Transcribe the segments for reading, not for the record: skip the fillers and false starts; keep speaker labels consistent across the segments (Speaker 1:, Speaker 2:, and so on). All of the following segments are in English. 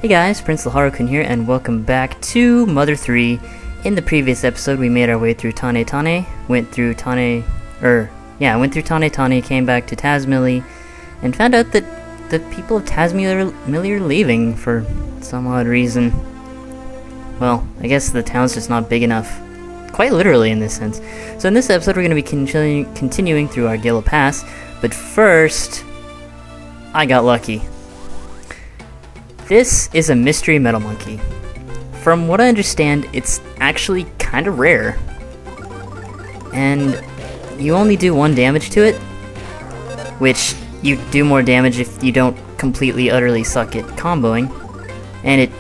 Speaker 1: Hey guys, PrinceLaharlkun here, and welcome back to Mother 3. In the previous episode, we made our way through Tane, went through Tane, came back to Tazmily, and found out that the people of Tazmily are leaving for some odd reason. Well, I guess the town's just not big enough. Quite literally in this sense. So in this episode, we're going to be continuing through Argilla Pass, but first, I got lucky. This is a mystery metal monkey. From what I understand, it's actually kind of rare. And you only do 1 damage to it, which you do more damage if you don't completely utterly suck at comboing. And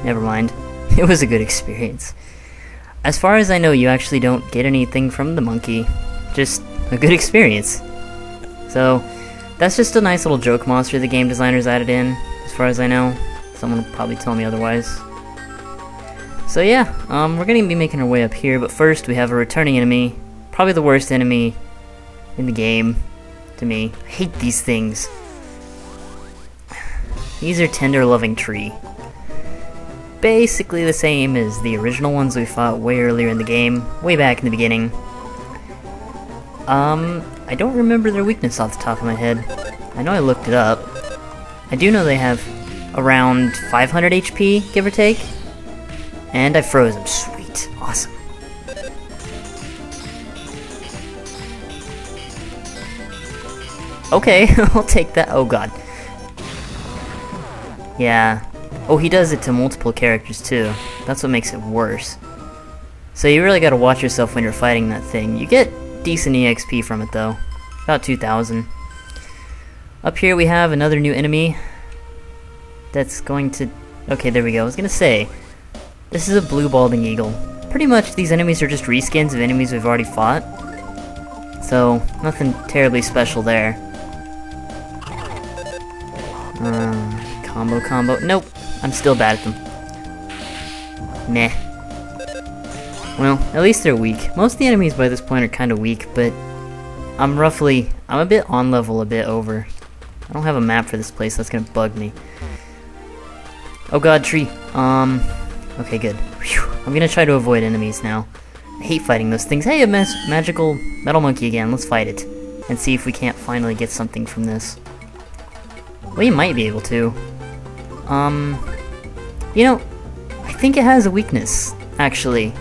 Speaker 1: never mind. It was a good experience. As far as I know, you actually don't get anything from the monkey. Just a good experience. So that's just a nice little joke monster the game designers added in, as far as I know. Someone will probably tell me otherwise. So yeah, we're gonna be making our way up here, but first we have a returning enemy. Probably the worst enemy in the game, to me. I hate these things. These are tender loving tree. Basically the same as the original ones we fought way earlier in the game, way back in the beginning. I don't remember their weakness off the top of my head. I know I looked it up. I do know they have around 500 HP, give or take. And I froze them. Sweet. Awesome. Okay, I'll take that. Oh god. Yeah. Oh, he does it to multiple characters too. That's what makes it worse. So you really gotta watch yourself when you're fighting that thing. You get decent EXP from it though. About 2,000. Up here we have another new enemy that's going to... Okay, there we go. I was gonna say, this is a blue balding eagle. Pretty much these enemies are just reskins of enemies we've already fought. So, nothing terribly special there. Combo. Nope. I'm still bad at them. Meh. Well, at least they're weak. Most of the enemies by this point are kind of weak, but I'm a bit on level, a bit over. I don't have a map for this place, that's gonna bug me. Oh god, tree. Okay, good. Whew. I'm gonna try to avoid enemies now. I hate fighting those things. Hey, a magical metal monkey again. Let's fight it. And see if we can't finally get something from this. We might be able to. You know, I think it has a weakness, actually.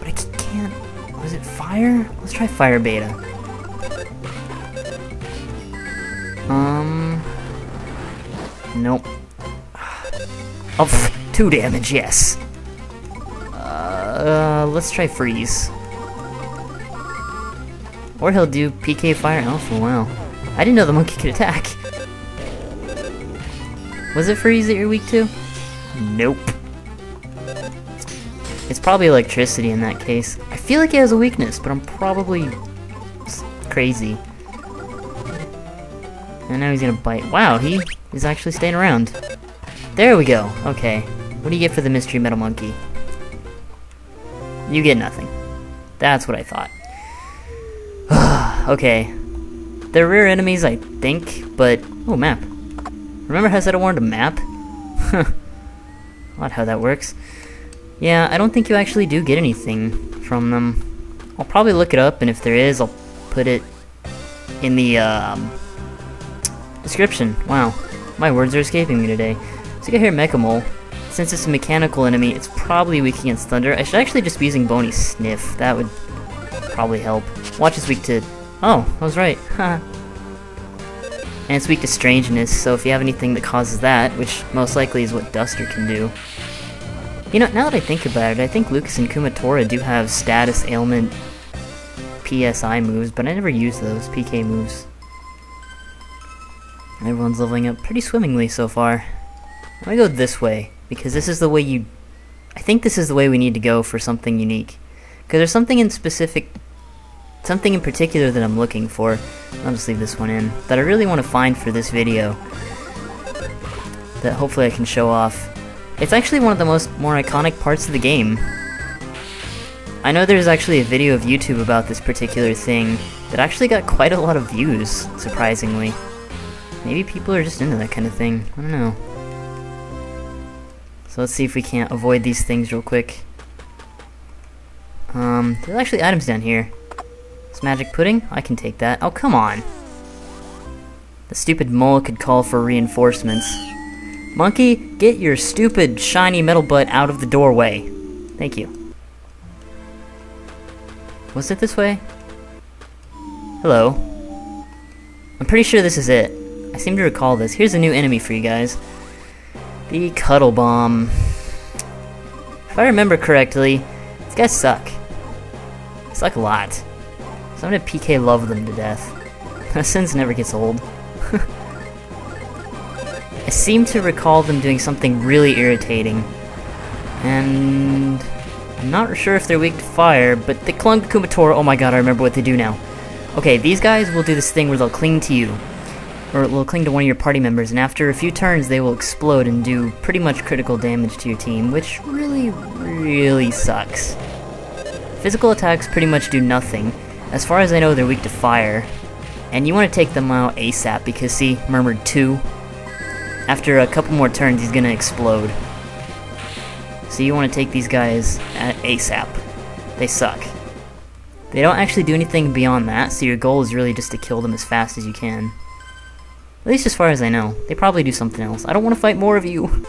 Speaker 1: But I can't... Was it fire? Let's try fire beta. Nope. Oh, 2 damage, yes. Let's try freeze. Or he'll do PK fire. Oh, wow. I didn't know the monkey could attack. Was it freeze that you're weak to? Nope. It's probably electricity in that case. I feel like he has a weakness, but I'm probably crazy. And now he's gonna bite. Wow, he is actually staying around. There we go. Okay. What do you get for the mystery metal monkey? You get nothing. That's what I thought. Okay. They're rare enemies, I think, but... Oh, map. Remember how I said I wanted a map? Odd how that works. Yeah, I don't think you actually do get anything from them. I'll probably look it up, and if there is, I'll put it in the description. Wow, my words are escaping me today. So you got here Mechamole. Since it's a mechanical enemy, it's probably weak against thunder. I should actually just be using Bony Sniff. That would probably help. Watch is weak to... Oh, I was right. And it's weak to strangeness, so if you have anything that causes that, which most likely is what Duster can do. You know, now that I think about it, I think Lucas and Kumatora do have status, ailment, PSI moves, but I never use those, PK moves. Everyone's leveling up pretty swimmingly so far. I'm gonna go this way, because this is the way you... I think this is the way we need to go for something unique. Because there's something in particular that I'm looking for. I'll just leave this one in. That I really want to find for this video. That hopefully I can show off. It's actually one of the more iconic parts of the game. I know there's actually a video of YouTube about this particular thing that actually got quite a lot of views, surprisingly. maybe people are just into that kind of thing. I don't know. So let's see if we can't avoid these things real quick. There's actually items down here. This magic pudding? I can take that. Oh, come on. The stupid mole could call for reinforcements. Monkey, get your stupid shiny metal butt out of the doorway. Thank you. Was it this way? Hello. I'm pretty sure this is it. I seem to recall this. Here's a new enemy for you guys. The Cuddle Bomb. If I remember correctly, these guys suck. They suck a lot. So I'm gonna PK love them to death. Sins never gets old. I seem to recall them doing something really irritating. And I'm not sure if they're weak to fire, but they clung to Kumatora. Oh my god, I remember what they do now. Okay, these guys will do this thing where they'll cling to you. Or they'll cling to one of your party members, and after a few turns they will explode and do pretty much critical damage to your team, which really, really sucks. Physical attacks pretty much do nothing. As far as I know, they're weak to fire. And you want to take them out ASAP, because see, Murmured 2. After a couple more turns, he's gonna explode. So you want to take these guys at ASAP. They suck. They don't actually do anything beyond that, so your goal is really just to kill them as fast as you can. At least as far as I know. They probably do something else. I don't want to fight more of you!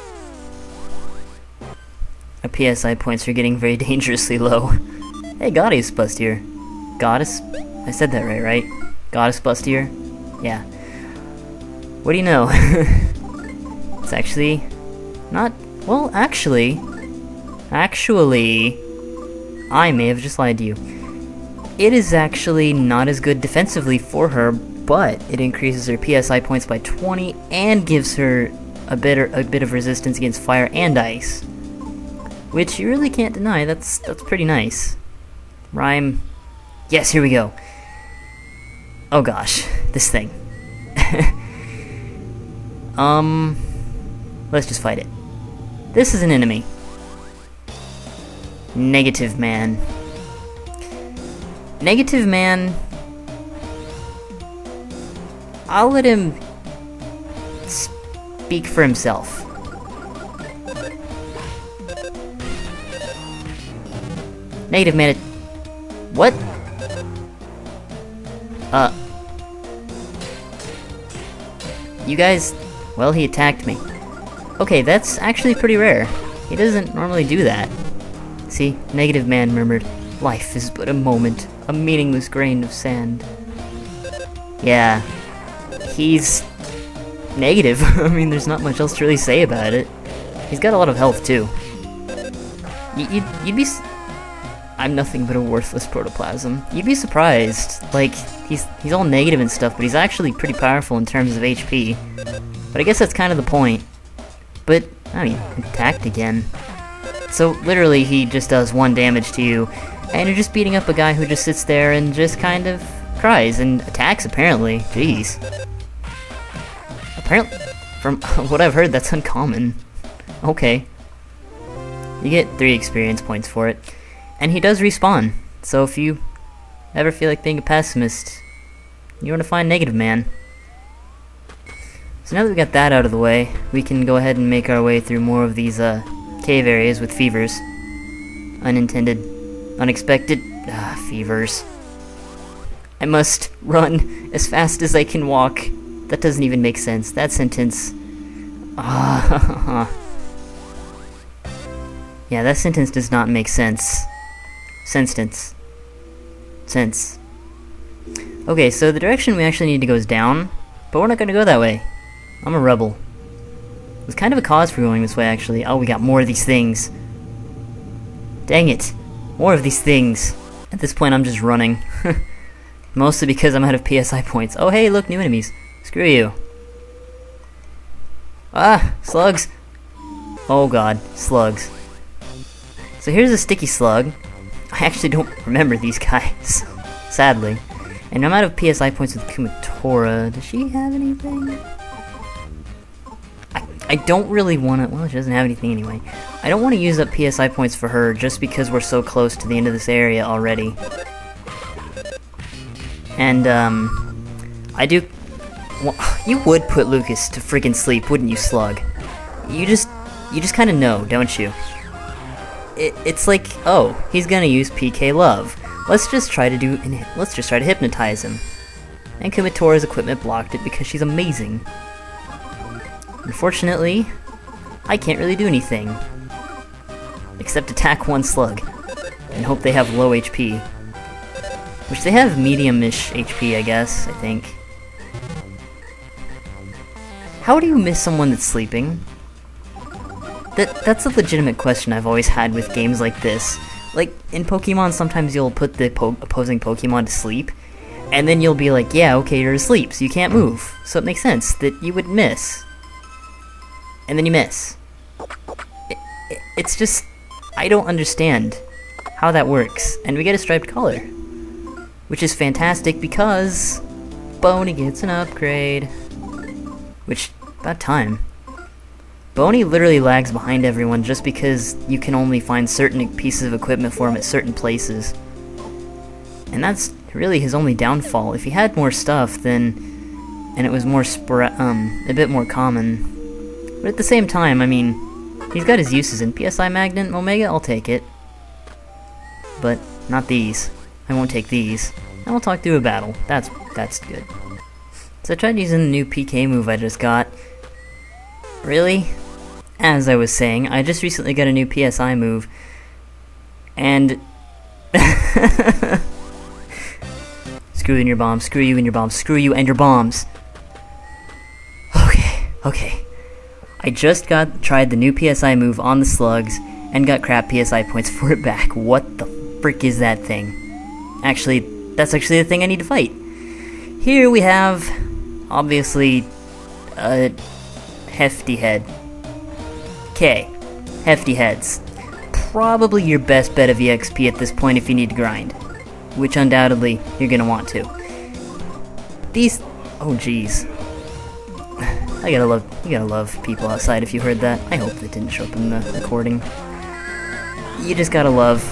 Speaker 1: Our PSI points are getting very dangerously low. Hey, Goddess Bustier. Goddess? I said that right? Goddess Bustier? Yeah. What do you know? It's actually not... Well, actually, I may have just lied to you. It is actually not as good defensively for her, but it increases her PSI points by 20 and gives her a bit of resistance against fire and ice. Which you really can't deny, that's pretty nice. Rhyme. Yes, here we go. Oh gosh, this thing. Let's just fight it. This is an enemy. Negative Man. Negative Man... I'll let him speak for himself. Negative Man... What? You guys... Well, he attacked me. Okay, that's actually pretty rare. He doesn't normally do that. See, Negative Man murmured, "Life is but a moment, a meaningless grain of sand." Yeah, he's negative. I mean, there's not much else to really say about it. He's got a lot of health, too. You'd be... I'm nothing but a worthless protoplasm. You'd be surprised. Like, he's all negative and stuff, but he's actually pretty powerful in terms of HP. But I guess that's kind of the point. But, I mean, attacked again. So, literally, he just does 1 damage to you, and you're just beating up a guy who just sits there and just kind of cries and attacks, apparently. Jeez. Apparently, from what I've heard, that's uncommon. Okay. You get 3 experience points for it. And he does respawn, so if you ever feel like being a pessimist, you want to find Negative Man. So now that we got that out of the way, we can go ahead and make our way through more of these cave areas with fevers. Unintended, unexpected, fevers. I must run as fast as I can walk. That doesn't even make sense. That sentence... Yeah, that sentence does not make sense. Sense. Okay, so the direction we actually need to go is down, but we're not going to go that way. I'm a rebel. There's kind of a cause for going this way, actually. Oh, we got more of these things. Dang it. More of these things. At this point, I'm just running. Mostly because I'm out of PSI points. Oh, hey, look, new enemies. Screw you. Ah, slugs. Oh god, slugs. So here's a sticky slug. I actually don't remember these guys, sadly. And I'm out of PSI points with Kumatora. Does she have anything? I don't really want to... Well, she doesn't have anything anyway. I don't want to use up PSI points for her just because we're so close to the end of this area already. And, I do Well, you would put Lucas to freaking sleep, wouldn't you, Slug? You just kind of know, don't you? It's like, oh, he's gonna use PK Love. Let's just try to hypnotize him. And Kumitora's equipment blocked it because she's amazing. Unfortunately, I can't really do anything. Except attack one Slug. And hope they have low HP. Which they have medium-ish HP, I guess, I think. How do you miss someone that's sleeping? That's a legitimate question I've always had with games like this. Like, in Pokemon, sometimes you'll put the opposing Pokemon to sleep, and then you'll be like, yeah, okay, you're asleep, so you can't move. So it makes sense that you would miss. And then you miss. It's just, I don't understand how that works. And we get a striped collar, which is fantastic because Boney gets an upgrade. Which, about time. Boney literally lags behind everyone just because you can only find certain pieces of equipment for him at certain places. And that's really his only downfall. If he had more stuff, then... and it was more a bit more common. But at the same time, I mean, he's got his uses in PSI Magnet and Omega, I'll take it. But not these. I won't take these. And we'll talk through a battle. That's good. So I tried using the new PK move I just got. Really? As I was saying, I just recently got a new PSI move. And... screw you and your bombs, screw you and your bombs, screw you and your bombs. Okay. I just tried the new PSI move on the slugs, and got crap PSI points for it back. What the frick is that thing? Actually, that's actually the thing I need to fight. Here we have... obviously, a Heftyhead. Okay, Heftyheads. Probably your best bet of EXP at this point if you need to grind. Which undoubtedly, you're gonna want to. These... oh jeez. You gotta love people outside if you heard that. I hope that didn't show up in the recording. You just gotta love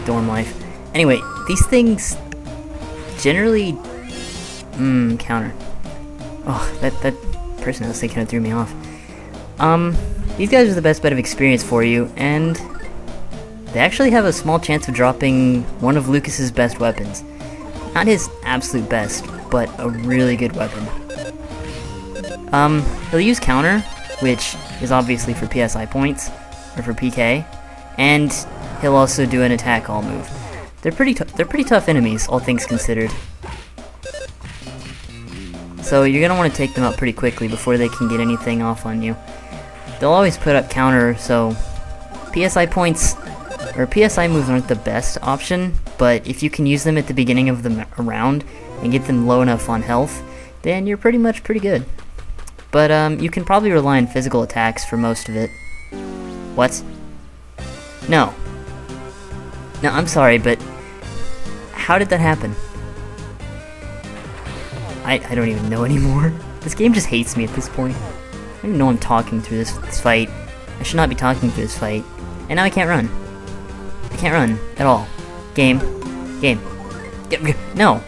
Speaker 1: dorm life. Anyway, these things... generally... counter. Oh, that person I was thinking of threw me off. These guys are the best bet of experience for you, and they actually have a small chance of dropping one of Lucas's best weapons. Not his absolute best, but a really good weapon. He'll use counter, which is obviously for PSI points, or for PK, and he'll also do an attack all move. They're pretty tough enemies, all things considered. So you're going to want to take them out pretty quickly before they can get anything off on you. They'll always put up counter, so PSI points, or PSI moves aren't the best option, but if you can use them at the beginning of the round and get them low enough on health, then you're pretty good. But you can probably rely on physical attacks for most of it. What? No, I'm sorry, but how did that happen? I don't even know anymore. This game just hates me at this point. I don't even know I'm talking through this fight. I should not be talking through this fight. And now I can't run. I can't run at all. Game. No.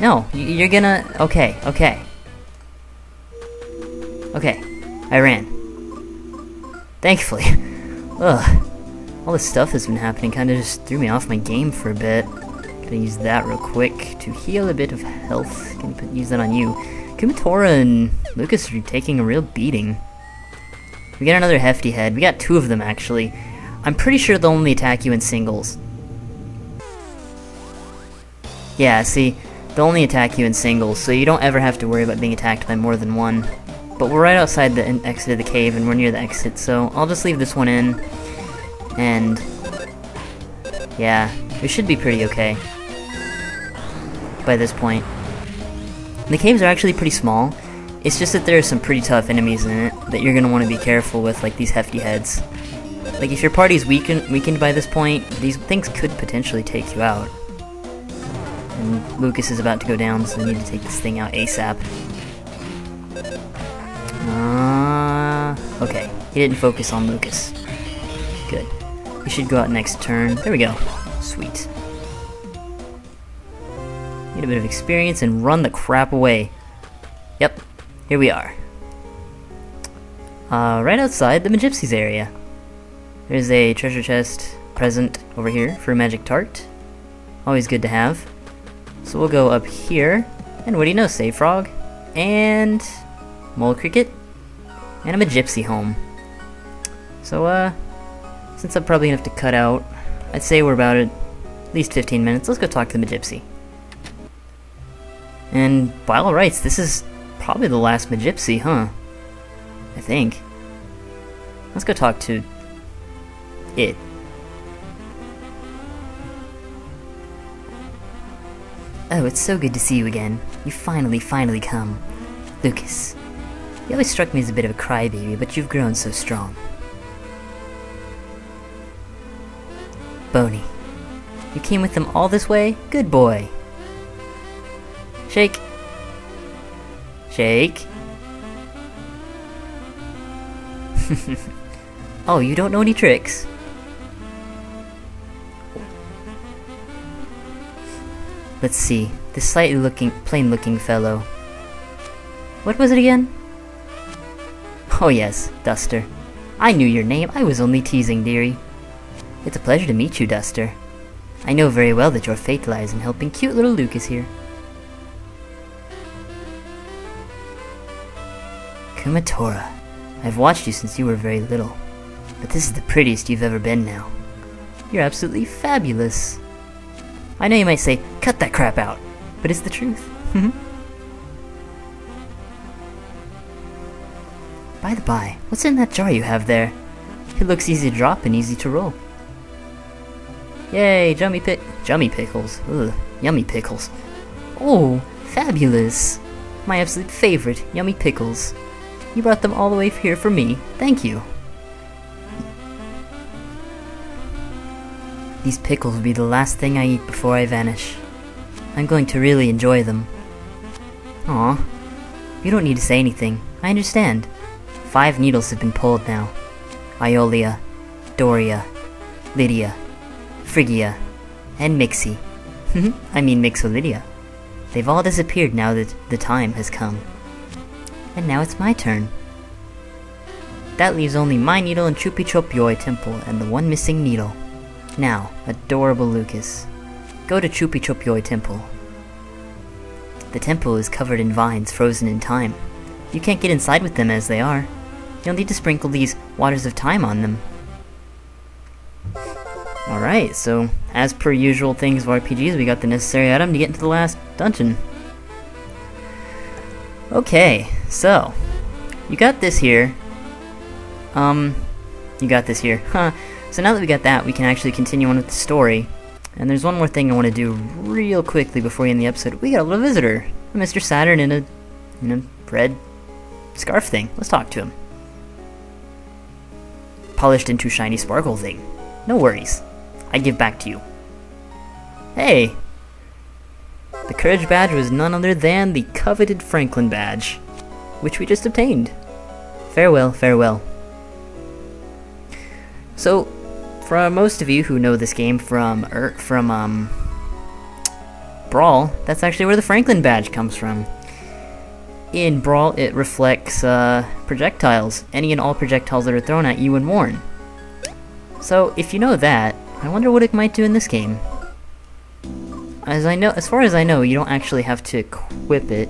Speaker 1: No, you're gonna... Okay. I ran. Thankfully. Ugh. All this stuff that's been happening kinda just threw me off my game for a bit. Gonna use that real quick to heal a bit of health. Gonna use that on you. Kumatora and Lucas are taking a real beating. We got another Hefty Head. We got two of them, actually. I'm pretty sure they'll only attack you in singles. Yeah, see, they'll only attack you in singles, so you don't ever have to worry about being attacked by more than one. But we're right outside the exit of the cave, and we're near the exit, so I'll just leave this one in. And... yeah, we should be pretty okay by this point. The caves are actually pretty small. It's just that there are some pretty tough enemies in it that you're going to want to be careful with, like these Hefty Heads. Like, if your party's weakened by this point, these things could potentially take you out. And Lucas is about to go down, so they need to take this thing out ASAP. Okay. He didn't focus on Lucas. Good. He should go out next turn. There we go. Sweet. Need a bit of experience and run the crap away. Yep, here we are. Right outside the Magypsies area. There's a treasure chest present over here for a magic tart. Always good to have. So we'll go up here, and what do you know, Save Frog, and Mole Cricket, and a Magypsy home. So, since I'm probably gonna have to cut out, I'd say we're about at least 15 minutes, let's go talk to the Magypsy. And by all rights, this is probably the last Magypsy, huh? I think. Let's go talk to it. Oh, it's so good to see you again. You finally come. Lucas, you always struck me as a bit of a crybaby, but you've grown so strong. Boney, you came with them all this way? Good boy. Shake. Shake. Oh, you don't know any tricks? Let's see, this slightly plain-looking fellow. What was it again? Oh yes, Duster. I knew your name, I was only teasing, dearie. It's a pleasure to meet you, Duster. I know very well that your fate lies in helping cute little Lucas here. Kumatora, I've watched you since you were very little, but this is the prettiest you've ever been now. You're absolutely fabulous. I know you might say, cut that crap out, but it's the truth. By the by, what's in that jar you have there? It looks easy to drop and easy to roll. Yay, yummy pickles. Ugh, yummy pickles. Oh, fabulous. My absolute favorite, yummy pickles. You brought them all the way here for me. Thank you. These pickles will be the last thing I eat before I vanish. I'm going to really enjoy them. Aw, you don't need to say anything. I understand. 5 needles have been pulled now. Iolia, Doria, Lydia, Phrygia, and Mixie. I mean Mixolydia. They've all disappeared now that the time has come. And now it's my turn. That leaves only my needle and Chupichopioi Temple and the one missing needle. Now, adorable Lucas, go to Chupichopioi Temple. The temple is covered in vines frozen in time. You can't get inside with them as they are. You'll need to sprinkle these waters of time on them. Alright, so as per usual things of RPGs, we got the necessary item to get into the last dungeon. Okay, so you got this here. Huh. So now that we got that, we can actually continue on with the story. And there's one more thing I want to do real quickly before we end the episode. We got a little visitor, Mr. Saturn in a red scarf thing. Let's talk to him. Polished into shiny sparkle thing. No worries. I give back to you. Hey! The courage badge was none other than the coveted Franklin badge, which we just obtained. Farewell, farewell. So, for most of you who know this game from Brawl, that's actually where the Franklin badge comes from. In Brawl, it reflects projectiles, any and all projectiles that are thrown at you and worn. So, if you know that, I wonder what it might do in this game. As far as I know, you don't actually have to equip it.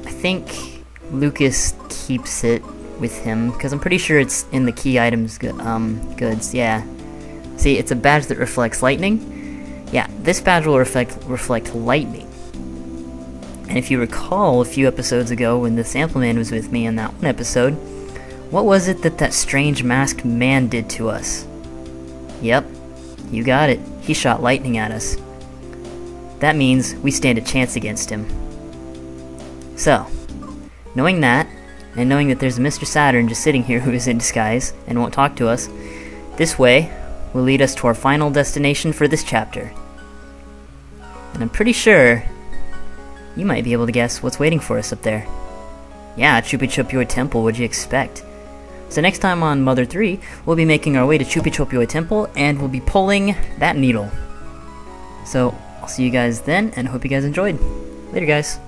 Speaker 1: I think Lucas keeps it with him, because I'm pretty sure it's in the key items goods, yeah. See, it's a badge that reflects lightning. Yeah, this badge will reflect lightning. And if you recall a few episodes ago when the Sample Man was with me in that one episode, what was it that strange masked man did to us? Yep, you got it. He shot lightning at us. That means we stand a chance against him. So, knowing that, and knowing that there's a Mr. Saturn just sitting here who is in disguise and won't talk to us, this way will lead us to our final destination for this chapter. And I'm pretty sure you might be able to guess what's waiting for us up there. Yeah, Chupichopioi Temple, what'd you expect? So next time on Mother 3, we'll be making our way to Chupichopioi Temple, and we'll be pulling that needle. So, I'll see you guys then, and hope you guys enjoyed. Later, guys.